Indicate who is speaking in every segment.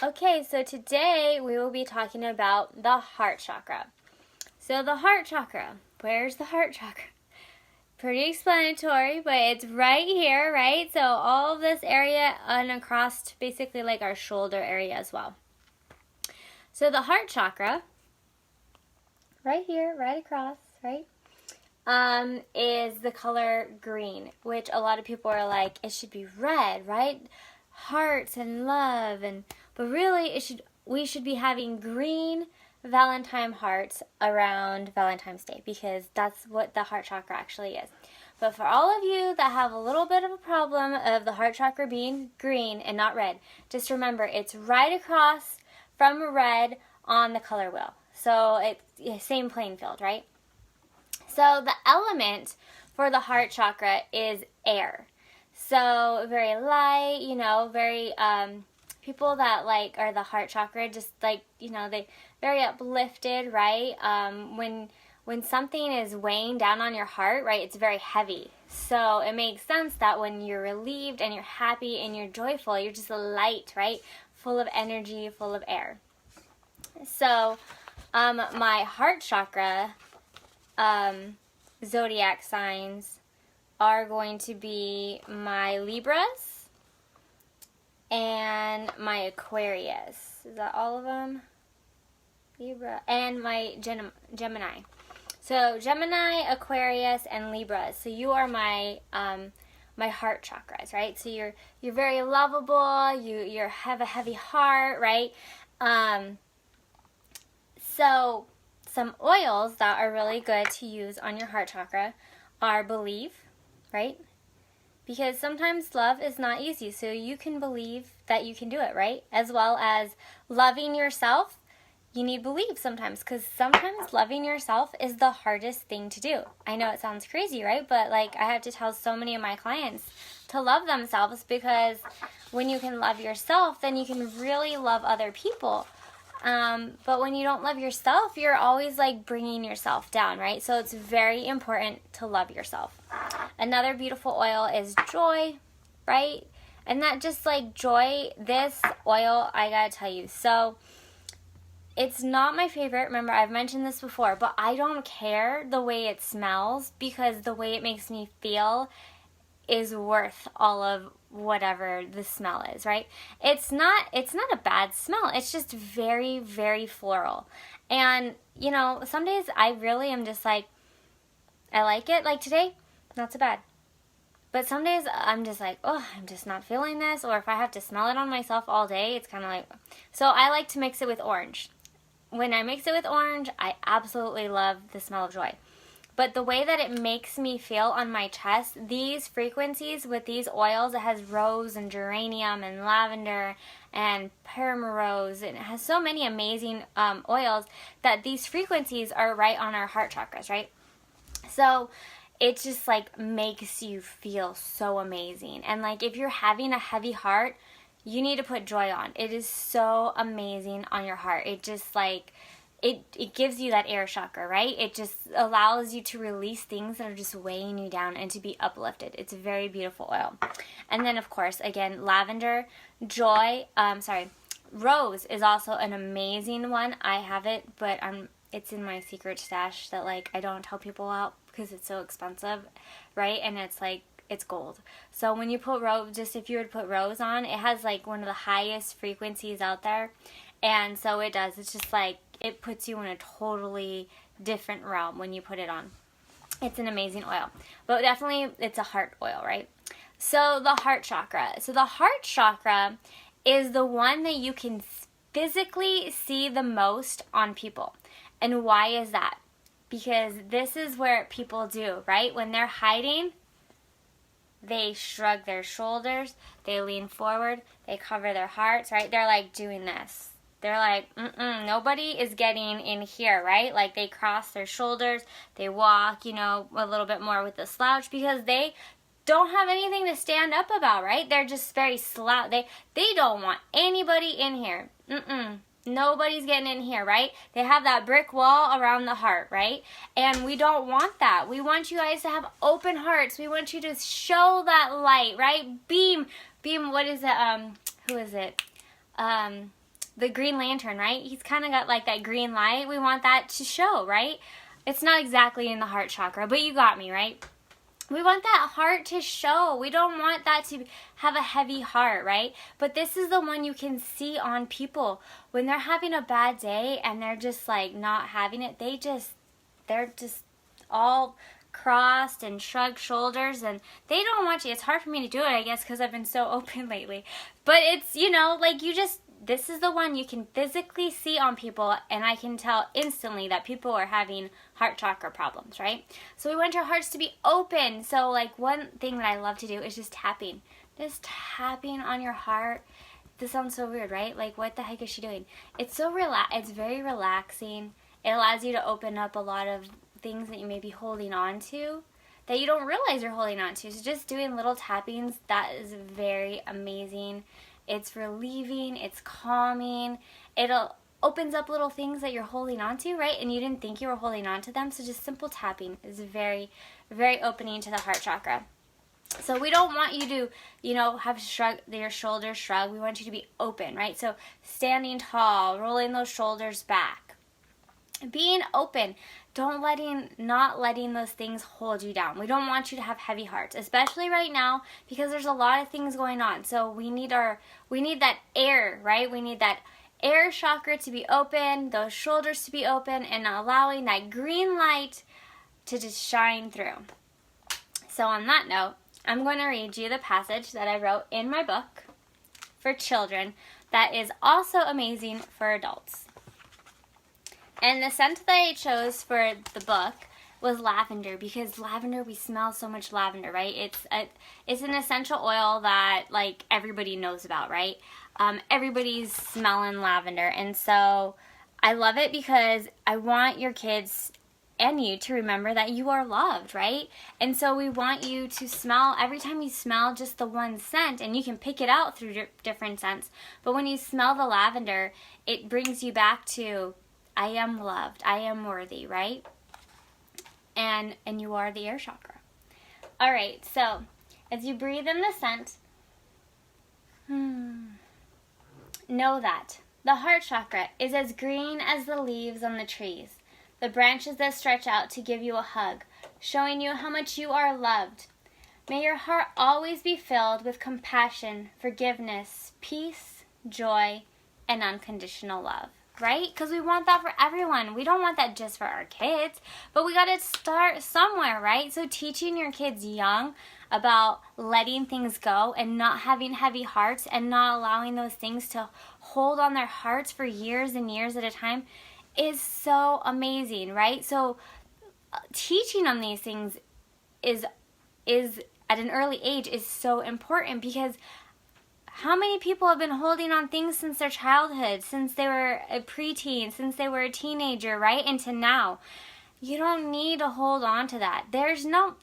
Speaker 1: Okay, so today we will be talking about the heart chakra. So the heart chakra, where's the heart chakra? Pretty explanatory, but it's right here, right? So all of this area and across basically like our shoulder area as well. So the heart chakra, right here, right across, right? Is the color green, which a lot of people are like, it should be red, right? Hearts and love, but really we should be having green Valentine hearts around Valentine's Day, because that's what the heart chakra actually is. But for all of you that have a little bit of a problem of the heart chakra being green and not red, just remember it's right across from red on the color wheel. So it's same playing field, right? So the element for the heart chakra is air. So very light, very people that like are the heart chakra, just like, they very uplifted, right? When something is weighing down on your heart, right, it's very heavy. So it makes sense that when you're relieved and you're happy and you're joyful, you're just light, right? Full of energy, full of air. So my heart chakra zodiac signs are going to be my Libras and my Aquarius. Is that all of them? Libra. And my Gemini. So Gemini, Aquarius, and Libras. So you are my my heart chakras, right? So you're very lovable. You have a heavy heart, right? So some oils that are really good to use on your heart chakra are believe, right? Because sometimes love is not easy, so you can believe that you can do it, right? As well as loving yourself, you need believe sometimes, because sometimes loving yourself is the hardest thing to do. I know it sounds crazy, right? But I have to tell so many of my clients to love themselves, because when you can love yourself, then you can really love other people. But when you don't love yourself, you're always bringing yourself down, right? So it's very important to love yourself. Another beautiful oil is joy, right? And that just joy, this oil, I gotta tell you. So it's not my favorite. Remember, I've mentioned this before, but I don't care the way it smells, because the way it makes me feel is worth all of whatever the smell is, right? It's not a bad smell. It's just very, very floral. And, some days I really am just I like it. Like today, not so bad. But some days I'm just I'm just not feeling this. Or if I have to smell it on myself all day, it's kind of so I like to mix it with orange. When I mix it with orange, I absolutely love the smell of joy. But the way that it makes me feel on my chest, these frequencies with these oils, it has rose and geranium and lavender and permarose, and it has so many amazing oils that these frequencies are right on our heart chakras, right? So it just makes you feel so amazing. And if you're having a heavy heart, you need to put joy on. It is so amazing on your heart. It just It gives you that air chakra, right? It just allows you to release things that are just weighing you down and to be uplifted. It's a very beautiful oil. And then, of course, again, lavender, rose is also an amazing one. I have it, but it's in my secret stash that I don't tell people out because it's so expensive, right? And it's gold. So when you put rose, just if you were to put rose on, it has one of the highest frequencies out there. And so it does. It's just it puts you in a totally different realm when you put it on. It's an amazing oil. But definitely it's a heart oil, right? So the heart chakra. So the heart chakra is the one that you can physically see the most on people. And why is that? Because this is where people do, right? When they're hiding, they shrug their shoulders, they lean forward, they cover their hearts, right? They're doing this. They're nobody is getting in here, right? They cross their shoulders, they walk, a little bit more with a slouch, because they don't have anything to stand up about, right? They're just very slouch. They don't want anybody in here. Nobody's getting in here, right? They have that brick wall around the heart, right? And we don't want that. We want you guys to have open hearts. We want you to show that light, right? Beam, what is it? Who is it? the Green Lantern, right? He's kind of got like that green light. We want that to show, right? It's not exactly in the heart chakra, but you got me, right? We want that heart to show. We don't want that to have a heavy heart, right? But this is the one you can see on people. When they're having a bad day and they're just like not having it, they're just all crossed and shrugged shoulders, and they don't want you. It's hard for me to do it, I guess, because I've been so open lately. But it's, like this is the one you can physically see on people, and I can tell instantly that people are having heart chakra problems, right? So we want our hearts to be open. So like one thing that I love to do is just tapping on your heart. This sounds so weird, right? Like, what the heck is she doing? It's it's very relaxing. It allows you to open up a lot of things that you may be holding on to that you don't realize you're holding on to. So just doing little tappings, that is very amazing. It's relieving, it's calming. It opens up little things that you're holding on to, right? And you didn't think you were holding on to them. So just simple tapping is very, very opening to the heart chakra. So we don't want you to, have your shoulders shrug. We want you to be open, right? So standing tall, rolling those shoulders back. Being open. Not letting those things hold you down. We don't want you to have heavy hearts, especially right now, because there's a lot of things going on. So we need that air, right? We need that air chakra to be open, those shoulders to be open, and allowing that green light to just shine through. So on that note, I'm going to read you the passage that I wrote in my book for children that is also amazing for adults. And the scent that I chose for the book was lavender, because lavender, we smell so much lavender, right? It's an essential oil that like everybody knows about, right? Everybody's smelling lavender, and so I love it because I want your kids and you to remember that you are loved, right? And so we want you to smell, every time you smell just the one scent, and you can pick it out through different scents, but when you smell the lavender, it brings you back to, I am loved, I am worthy, right? And you are the air chakra. All right, so as you breathe in the scent, know that the heart chakra is as green as the leaves on the trees, the branches that stretch out to give you a hug, showing you how much you are loved. May your heart always be filled with compassion, forgiveness, peace, joy, and unconditional love. Right? Because we want that for everyone. We don't want that just for our kids, but we got to start somewhere, right? So teaching your kids young about letting things go and not having heavy hearts and not allowing those things to hold on their hearts for years and years at a time is so amazing, right? So teaching them these things is at an early age is so important, because how many people have been holding on things since their childhood, since they were a preteen, since they were a teenager, right? Into now. You don't need to hold on to that.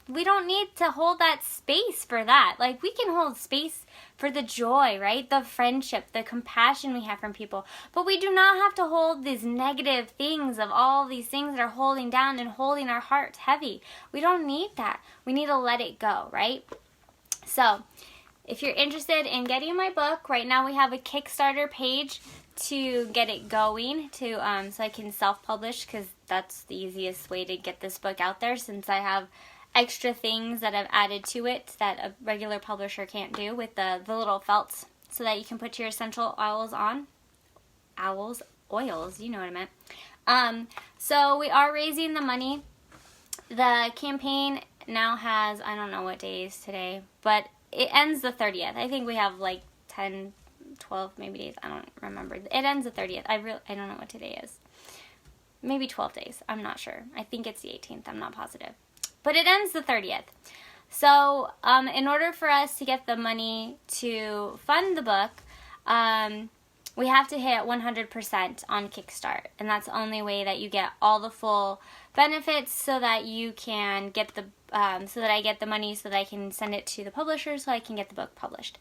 Speaker 1: We don't need to hold that space for that. Like, we can hold space for the joy, right? The friendship, the compassion we have from people. But we do not have to hold these negative things of all these things that are holding down and holding our hearts heavy. We don't need that. We need to let it go, right? So, if you're interested in getting my book, right now we have a Kickstarter page to get it going, so I can self-publish, because that's the easiest way to get this book out there, since I have extra things that I've added to it that a regular publisher can't do, with the little felts, so that you can put your essential oils on. Oils, you know what I meant. So we are raising the money. The campaign now has, I don't know what day is today, but it ends the 30th. I think we have like 10, 12 maybe days. I don't remember. It ends the 30th. I don't know what today is. Maybe 12 days. I'm not sure. I think it's the 18th. I'm not positive. But it ends the 30th. So in order for us to get the money to fund the book, we have to hit 100% on Kickstart. And that's the only way that you get all the full benefits, so that you can get so that I get the money, so that I can send it to the publisher, so I can get the book published.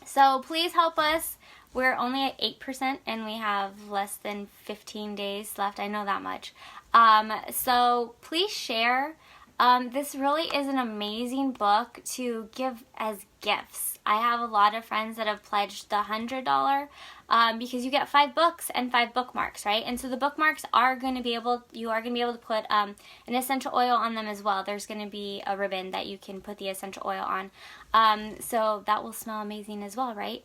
Speaker 1: So please help us. We're only at 8% and we have less than 15 days left. I know that much. So please share. This really is an amazing book to give as gifts. I have a lot of friends that have pledged the $100 because you get 5 books and 5 bookmarks, right? And so the bookmarks are going to be able, you are going to be able to put an essential oil on them as well. There's going to be a ribbon that you can put the essential oil on. So that will smell amazing as well, right?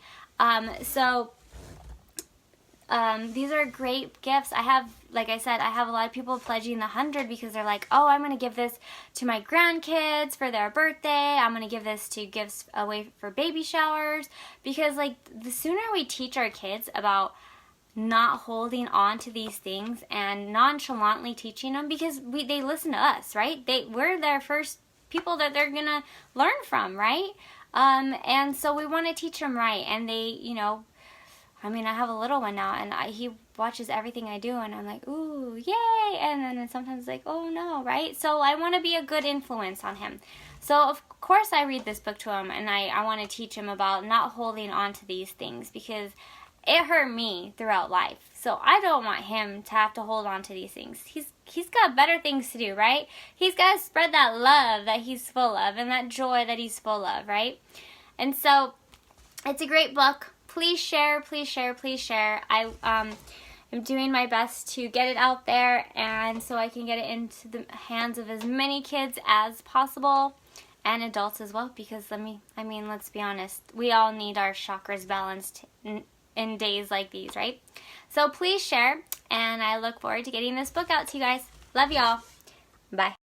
Speaker 1: These are great gifts. I have, like I said, I have a lot of people pledging the 100 because they're like, oh, I'm going to give this to my grandkids for their birthday. I'm going to give this to gifts away for baby showers. Because, like, the sooner we teach our kids about not holding on to these things and nonchalantly teaching them, because they listen to us, right? We're their first people that they're going to learn from, right? And so we want to teach them right. And they, you know, I mean, I have a little one now, and he watches everything I do, and I'm like, ooh, yay! And then sometimes like, oh no, right? So I want to be a good influence on him. So of course I read this book to him, and I want to teach him about not holding on to these things, because it hurt me throughout life. So I don't want him to have to hold on to these things. He's got better things to do, right? He's got to spread that love that he's full of and that joy that he's full of, right? And so it's a great book. Please share, please share, please share. I am doing my best to get it out there, and so I can get it into the hands of as many kids as possible, and adults as well, because let's be honest, we all need our chakras balanced in days like these, right? So please share, and I look forward to getting this book out to you guys. Love y'all. Bye.